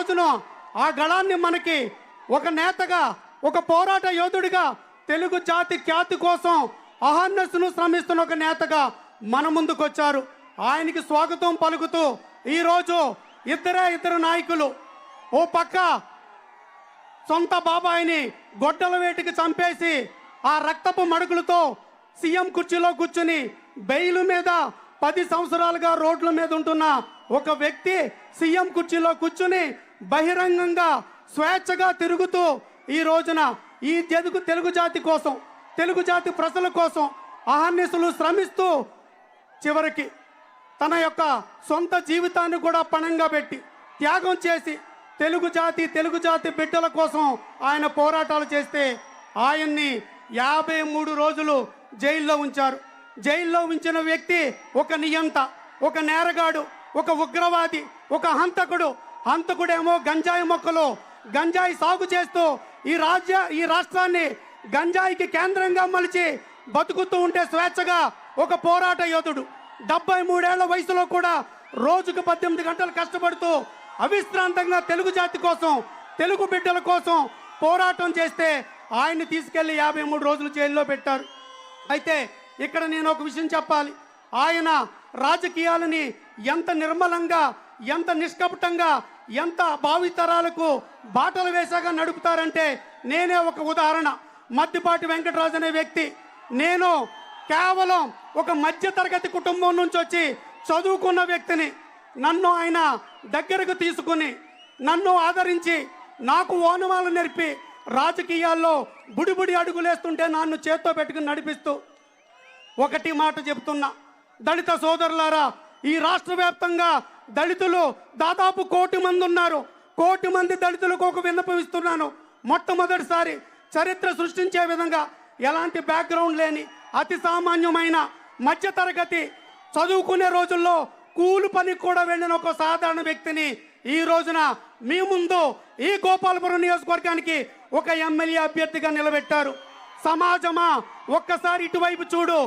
రోజున ఆ గళాన్ని మనకి ఒక నేతగా, ఒక పోరాట యోధుడిగా, తెలుగు జాతి ఖ్యాతి కోసం అహర్నిశలు శ్రమిస్తున్న ఒక నేతగా మన ముందుకొచ్చారు. ఆయనకి స్వాగతం పలుకుతూ ఈరోజు ఇద్దరు నాయకులు, ఓ పక్క సొంత బాబాయిని గొడ్డల వేటికి చంపేసి ఆ రక్తపు మడుగులతో సీఎం కుర్చీలో కూర్చుని బెయిల్ మీద 10 సంవత్సరాలుగా రోడ్ల మీద ఉంటున్న ఒక వ్యక్తి సీఎం కుర్చీలో కూర్చుని బహిరంగంగా స్వేచ్ఛగా తిరుగుతూ ఈ రోజున ఈ తెలుగు జాతి కోసం, తెలుగు జాతి ప్రజల కోసం అహర్నిశలు శ్రమిస్తూ చివరికి తన యొక్క సొంత జీవితాన్ని కూడా పణంగా పెట్టి త్యాగం చేసి తెలుగు జాతి బిడ్డల కోసం ఆయన పోరాటాలు చేస్తే ఆయన్ని 53 రోజులు జైల్లో ఉంచారు. జైల్లో ఉంచిన వ్యక్తి ఒక నియంత, ఒక నేరగాడు, ఒక ఉగ్రవాది, ఒక హంతకుడేమో గంజాయి మొక్కలు గంజాయి సాగు చేస్తూ ఈ రాష్ట్రాన్ని గంజాయికి కేంద్రంగా మలిచి బతుకుతూ ఉంటే స్వేచ్ఛగా ఒక పోరాట యోధుడు 73 ఏళ్ల వయసులో కూడా రోజుకు 18 గంటలు కష్టపడుతూ అవిశ్రాంతంగా తెలుగు జాతి కోసం, తెలుగు బిడ్డల కోసం పోరాటం చేస్తే ఆయన్ని తీసుకెళ్లి 53 రోజులు జైల్లో పెట్టారు. అయితే ఇక్కడ నేను ఒక విషయం చెప్పాలి. ఆయన రాజకీయాలని ఎంత నిర్మలంగా, ఎంత నిష్కపటంగా, ఎంత భావితరాలకు బాటలు వేసాగా నడుపుతారంటే నేనే ఒక ఉదాహరణ. మద్దిపాటి వెంకటరాజు అనే వ్యక్తి, నేను కేవలం ఒక మధ్యతరగతి కుటుంబం నుంచి వచ్చి చదువుకున్న వ్యక్తిని. నన్ను ఆయన దగ్గరకు తీసుకుని నన్ను ఆదరించి నాకు ఓనమాలు నేర్పి రాజకీయాల్లో బుడిబుడి అడుగులేస్తుంటే నన్ను చేత్తో పెట్టుకుని నడిపిస్తూ ఒకటి మాట చెప్తున్నా, దళిత సోదరులారా, ఈ రాష్ట్ర వ్యాప్తంగా దళితులు దాదాపు 1 కోటి మంది ఉన్నారు. 1 కోటి మంది దళితులకు ఒక విన్నపం ఇస్తున్నాను. మొట్టమొదటిసారి చరిత్ర సృష్టించే విధంగా ఎలాంటి బ్యాక్గ్రౌండ్ లేని అతి సామాన్యమైన మధ్యతరగతి, చదువుకునే రోజుల్లో కూలి పనికి కూడా వెళ్ళిన ఒక సాధారణ వ్యక్తిని ఈ రోజున మీ ముందు ఈ గోపాలపురం నియోజకవర్గానికి ఒక ఎమ్మెల్యే అభ్యర్థిగా నిలబెట్టారు. సమాజమా ఒక్కసారి ఇటువైపు చూడు,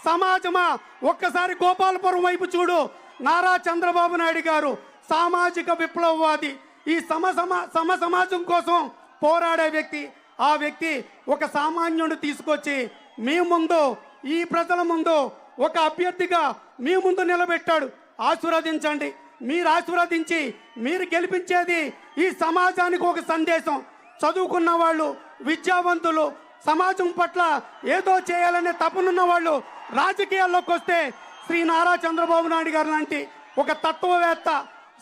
సమాజమా ఒక్కసారి గోపాలపురం వైపు చూడు. నారా చంద్రబాబు నాయుడు గారు సామాజిక విప్లవవాది, ఈ సమాజం కోసం పోరాడే వ్యక్తి. ఆ వ్యక్తి ఒక సామాన్యుడు తీసుకొచ్చి మీ ముందు, ఈ ప్రజల ముందు ఒక అభ్యర్థిగా మీ ముందు నిలబెట్టాడు. ఆశీర్వదించండి. మీరు ఆశీర్వదించి మీరు గెలిపించేది ఈ సమాజానికి ఒక సందేశం. చదువుకున్న వాళ్ళు, విద్యావంతులు, సమాజం పట్ల ఏదో చేయాలనే తపనున్న వాళ్ళు రాజకీయాల్లోకి వస్తే శ్రీ నారా చంద్రబాబు నాయుడు గారు లాంటి ఒక తత్వవేత్త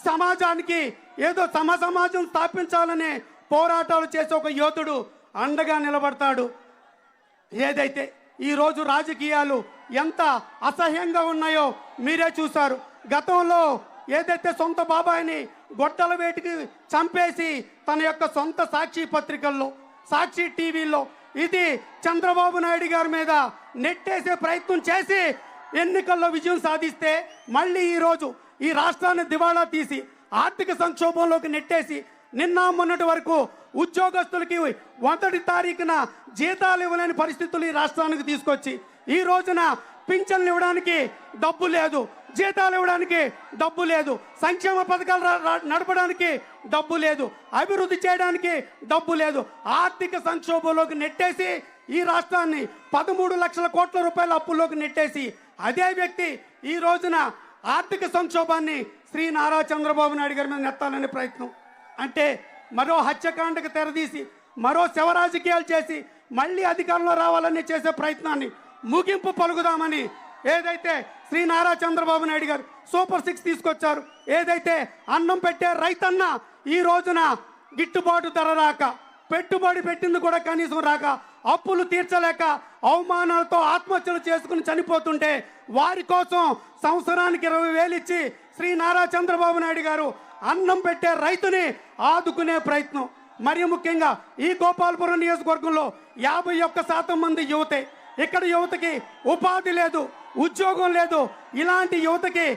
సమాజానికి ఏదో సమాజం స్థాపించాలనే పోరాటాలు చేసే ఒక యోధుడు అండగా నిలబడతాడు. ఏదైతే ఈరోజు రాజకీయాలు ఎంత అసహ్యంగా ఉన్నాయో మీరే చూశారు. గతంలో ఏదైతే సొంత బాబాయిని గొడ్డల వేటికి చంపేసి తన యొక్క సొంత సాక్షి పత్రికల్లో, సాక్షి టీవీల్లో ఇది చంద్రబాబు నాయుడు గారి మీద నెట్టేసే ప్రయత్నం చేసి ఎన్నికల్లో విజయం సాధిస్తే మళ్ళీ ఈరోజు ఈ రాష్ట్రాన్ని దివాళా తీసి ఆర్థిక సంక్షోభంలోకి నెట్టేసి నిన్న మొన్నటి వరకు ఉద్యోగస్తులకి 1వ తారీఖున జీతాలు ఇవ్వలేని పరిస్థితులు ఈ రాష్ట్రానికి తీసుకొచ్చి ఈ రోజున పింఛన్లు ఇవ్వడానికి డబ్బు లేదు, జీతాలు ఇవ్వడానికి డబ్బు లేదు, సంక్షేమ పథకాలు నడపడానికి డబ్బు లేదు, అభివృద్ధి చేయడానికి డబ్బు లేదు, ఆర్థిక సంక్షోభంలోకి నెట్టేసి ఈ రాష్ట్రాన్ని 13 లక్షల కోట్ల రూపాయల అప్పుల్లోకి నెట్టేసి అదే వ్యక్తి ఈ రోజున ఆర్థిక సంక్షోభాన్ని శ్రీ నారా చంద్రబాబు నాయుడు గారి మీద నెత్తాలనే ప్రయత్నం. అంటే మరో హత్యకాండకు తెరదీసి మరో శవ రాజకీయాలు చేసి మళ్ళీ అధికారంలో రావాలని చేసే ప్రయత్నాన్ని ముగింపు పలుకుదామని ఏదైతే శ్రీ నారా చంద్రబాబు నాయుడు గారు సూపర్ 6 తీసుకొచ్చారు, ఏదైతే అన్నం పెట్టే రైతన్న ఈ రోజున గిట్టుబాటు ధర రాక, పెట్టుబడి పెట్టింది కూడా కనీసం రాక, అప్పులు తీర్చలేక అవమానాలతో ఆత్మహత్యలు చేసుకుని చనిపోతుంటే వారి కోసం సంవత్సరానికి 20,000 ఇచ్చి శ్రీ నారా చంద్రబాబు నాయుడు గారు అన్నం పెట్టే రైతుని ఆదుకునే ప్రయత్నం. మరి ముఖ్యంగా ఈ గోపాలపురం నియోజకవర్గంలో 51% మంది యువతే. ఇక్కడ యువతకి ఉపాధి లేదు, ఉద్యోగం లేదు. ఇలాంటి యువతకి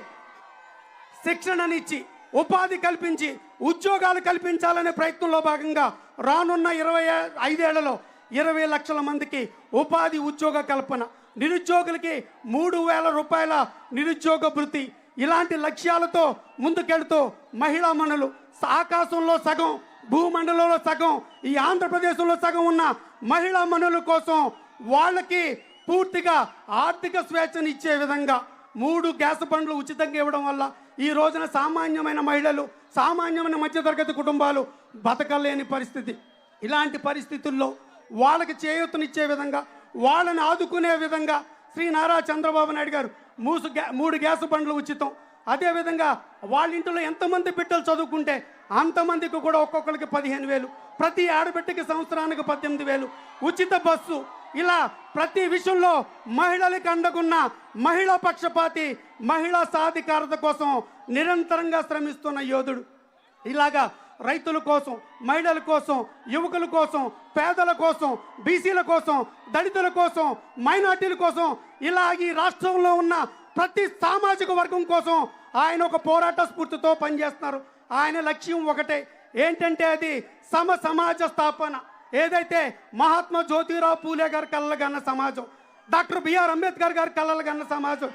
శిక్షణనిచ్చి ఉపాధి కల్పించి ఉద్యోగాలు కల్పించాలనే ప్రయత్నంలో భాగంగా రానున్న 25 ఏళ్లలో 20 లక్షల మందికి ఉపాధి ఉద్యోగ కల్పన, నిరుద్యోగులకి 3,000 రూపాయల నిరుద్యోగ భృతి, ఇలాంటి లక్ష్యాలతో ముందుకెళ్తూ మహిళా మనులు ఆకాశంలో సగం, భూమండలంలో సగం, ఈ ఆంధ్రప్రదేశ్లో సగం ఉన్న మహిళా మనుల కోసం వాళ్ళకి పూర్తిగా ఆర్థిక స్వేచ్ఛను ఇచ్చే విధంగా 3 గ్యాస్ బండ్లు ఉచితంగా ఇవ్వడం వల్ల ఈ రోజున సామాన్యమైన మహిళలు, సామాన్యమైన మధ్యతరగతి కుటుంబాలు బతకలేని పరిస్థితి. ఇలాంటి పరిస్థితుల్లో వాళ్ళకి చేయూతనిచ్చే విధంగా, వాళ్ళని ఆదుకునే విధంగా శ్రీ నారా చంద్రబాబు నాయుడు గారు 3 గ్యాస్ బండ్లు ఉచితం. అదేవిధంగా వాళ్ళ ఇంట్లో ఎంతమంది బిడ్డలు చదువుకుంటే అంతమందికి కూడా ఒక్కొక్కరికి 15,000, ప్రతి ఆడబిడ్డకి సంవత్సరానికి 18,000, ఉచిత బస్సు. ఇలా ప్రతి విషయంలో మహిళలకు అండగున్న మహిళా పక్షపాతి, మహిళా సాధికారత కోసం నిరంతరంగా శ్రమిస్తున్న యోధుడు. ఇలాగా రైతుల కోసం, మహిళల కోసం, యువకుల కోసం, పేదల కోసం, బీసీల కోసం, దళితుల కోసం, మైనార్టీల కోసం, ఇలా ఈ రాష్ట్రంలో ఉన్న ప్రతి సామాజిక వర్గం కోసం ఆయన ఒక పోరాట స్ఫూర్తితో పనిచేస్తున్నారు. ఆయన లక్ష్యం ఒకటే, ఏంటంటే అది సమాజ స్థాపన. ఏదైతే మహాత్మా జ్యోతిరావు పూలే గారు కలలుగన్న సమాజం, డాక్టర్ బిఆర్ అంబేద్కర్ గారు కలలుగన్న సమాజం,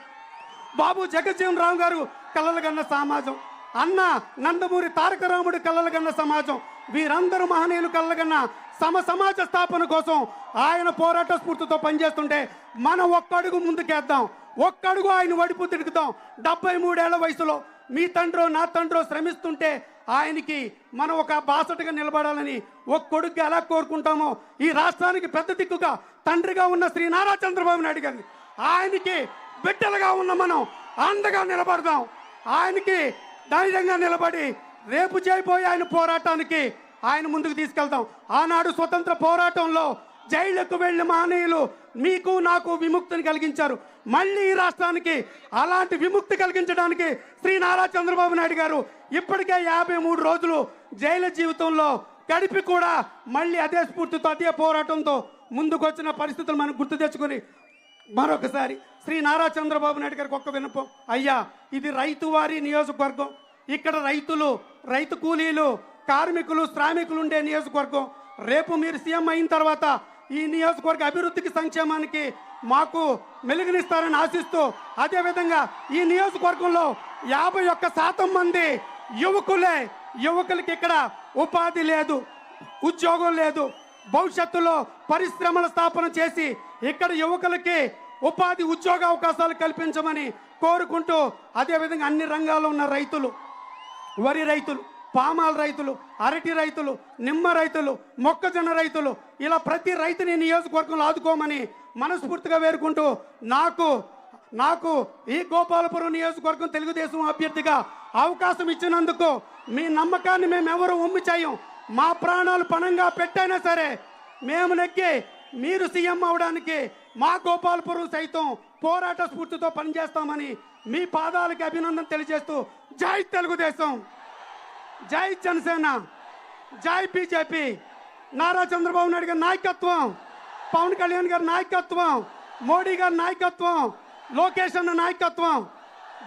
బాబు జగజ్జీవన్ రామ్ గారు కలలుగన్న సమాజం, అన్న నందమూరి తారక రాముడు కలలుగన్న సమాజం, వీరందరూ మహనీయులు కలలుగన్న సమాజ స్థాపన కోసం ఆయన పోరాట స్ఫూర్తితో పనిచేస్తుంటే మనం ఒక్కడుగు ముందుకేద్దాం, ఒక్కడుగు ఆయన వడిపు తిరుగుతాం. 73 ఏళ్ల వయసులో మీ తండ్రో నా తండ్రో శ్రమిస్తుంటే ఆయనకి మనం ఒక బాసటగా నిలబడాలని ఒక కొడుకుగా ఎలా కోరుకుంటామో, ఈ రాష్ట్రానికి పెద్ద దిక్కుగా తండ్రిగా ఉన్న శ్రీ నారా చంద్రబాబు నాయుడు గారిని ఆయనకి బిడ్డలుగా ఉన్న మనం అండగా నిలబడదాం. ఆయనకి ధైర్యంగా నిలబడి రేపు చేయబోయే ఆయన పోరాటానికి ఆయన ముందుకు తీసుకెళ్తాం. ఆనాడు స్వతంత్ర పోరాటంలో జైలుకు వెళ్ళి మహనీయులు మీకు నాకు విముక్తిని కలిగించారు. మళ్ళీ ఈ రాష్ట్రానికి అలాంటి విముక్తి కలిగించడానికి శ్రీ నారా చంద్రబాబు నాయుడు గారు ఇప్పటికే 53 రోజులు జైలు జీవితంలో గడిపి కూడా మళ్ళీ అదే స్ఫూర్తితో, అదే పోరాటంతో ముందుకొచ్చిన పరిస్థితులు మనం గుర్తు తెచ్చుకొని మరొకసారి శ్రీ నారా చంద్రబాబు నాయుడు గారికి ఒక్క విన్నపం. అయ్యా, ఇది రైతువారి నియోజకవర్గం. ఇక్కడ రైతులు, రైతు కూలీలు, కార్మికులు, శ్రామికులు ఉండే నియోజకవర్గం. రేపు మీరు సీఎం అయిన తర్వాత ఈ నియోజకవర్గ అభివృద్ధికి, సంక్షేమానికి మాకు మెలుగునిస్తారని ఆశిస్తూ, అదేవిధంగా ఈ నియోజకవర్గంలో 51% మంది యువకులే. యువకులకి ఇక్కడ ఉపాధి లేదు, ఉద్యోగం లేదు. భవిష్యత్తులో పరిశ్రమల స్థాపన చేసి ఇక్కడ యువకులకి ఉపాధి, ఉద్యోగ అవకాశాలు కల్పించమని కోరుకుంటూ, అదేవిధంగా అన్ని రంగాల్లో ఉన్న రైతులు, వరి రైతులు, పామాల రైతులు, అరటి రైతులు, నిమ్మ రైతులు, మొక్కజొన్న రైతులు, ఇలా ప్రతి రైతుని నియోజకవర్గంలో ఆదుకోమని మనస్ఫూర్తిగా వేరుకుంటూ, నాకు ఈ గోపాలపురం నియోజకవర్గం తెలుగుదేశం అభ్యర్థిగా అవకాశం ఇచ్చినందుకు మీ నమ్మకాన్ని మేమెవరూ ఒమ్మి చేయం. మా ప్రాణాలు పణంగా పెట్టైనా సరే మేము నెగ్గి మీరు సీఎం అవడానికి మా గోపాలపురం సైతం పోరాట స్ఫూర్తితో పనిచేస్తామని మీ పాదాలకి అభినందన తెలియజేస్తూ, జై తెలుగుదేశం, జై జనసేన, జై బీజేపీ, నారా చంద్రబాబు నాయుడు గారి నాయకత్వం, పవన్ కళ్యాణ్ గారి నాయకత్వం, మోడీ గారి నాయకత్వం, లోకేష్ అన్న నాయకత్వం,